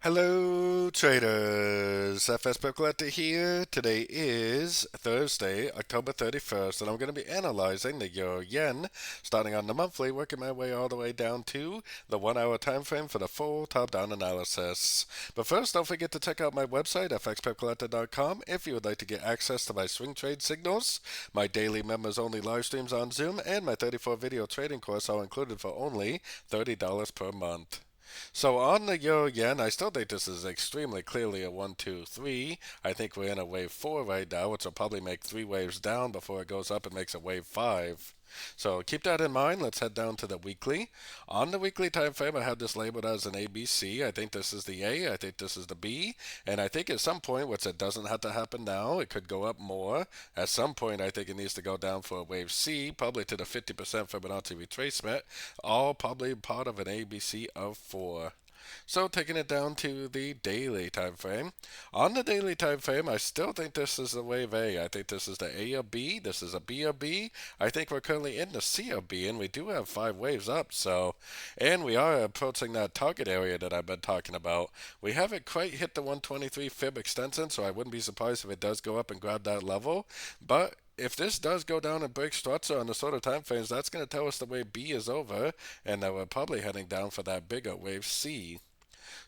Hello, traders. FX Pip Collector here. Today is Thursday, October 31st, and I'm going to be analyzing the Euro Yen, starting on the monthly, working my way all the way down to the 1 hour time frame for the full top-down analysis. But first, don't forget to check out my website, fxpipcollector.com, if you would like to get access to my swing trade signals, my daily members-only live streams on Zoom, and my 34-video trading course, all included for only $30 per month. So on the euro yen, I still think this is extremely clearly a 1, 2, 3. I think we're in a wave 4 right now, which will probably make 3 waves down before it goes up and makes a wave 5. So keep that in mind. Let's head down to the weekly. On the weekly time frame, I have this labeled as an ABC. I think this is the A. I think this is the B. And I think at some point, which it doesn't have to happen now, it could go up more. At some point, I think it needs to go down for a wave C, probably to the 50% Fibonacci retracement, all probably part of an ABC of 4. So taking it down to the daily time frame. On the daily time frame, I still think this is the wave A. I think this is the A of B. This is a B of B. I think we're currently in the C of B, and we do have 5 waves up. And we are approaching that target area that I've been talking about. We haven't quite hit the 123 fib extension, so I wouldn't be surprised if it does go up and grab that level. But if this does go down and break structure on the sort of time frames, that's going to tell us the wave B is over and that we're probably heading down for that bigger wave C.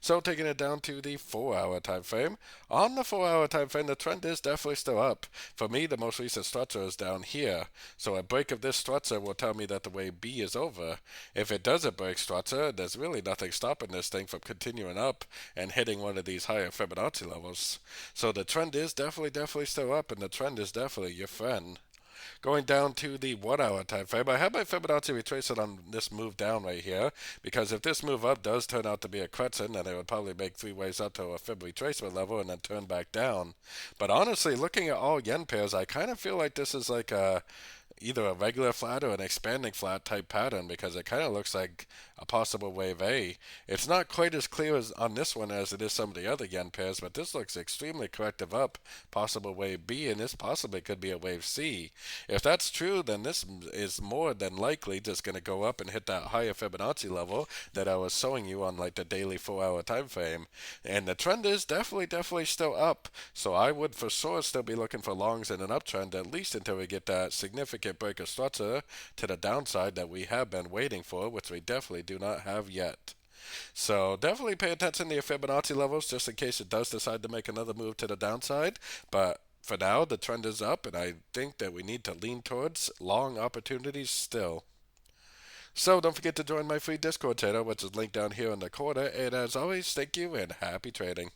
So taking it down to the 4 hour time frame. On the 4 hour time frame, the trend is definitely still up. For me, the most recent structure is down here. So a break of this structure will tell me that the wave B is over. If it doesn't break structure, there's really nothing stopping this thing from continuing up and hitting one of these higher Fibonacci levels. So the trend is definitely still up, and the trend is definitely your friend. Going down to the 1 hour time frame, I have my Fibonacci retracement on this move down right here, because if this move up does turn out to be a crescent, then it would probably make 3 waves up to a Fib retracement level and then turn back down. But honestly, looking at all yen pairs, I kind of feel like this is like either a regular flat or an expanding flat type pattern, because it kind of looks like a possible wave A. It's not quite as clear as on this one as it is some of the other yen pairs, but this looks extremely corrective up, possible wave B, and this possibly could be a wave C. If that's true, then this is more than likely just going to go up and hit that higher Fibonacci level that I was showing you on like the daily 4 hour time frame. And the trend is definitely still up. So I would for sure still be looking for longs in an uptrend, at least until we get that significant break of structure to the downside that we have been waiting for, which we definitely do not have yet. So definitely pay attention to your Fibonacci levels just in case it does decide to make another move to the downside. But for now, the trend is up, and I think that we need to lean towards long opportunities still. So don't forget to join my free Discord channel, which is linked down here in the corner. And as always, thank you and happy trading.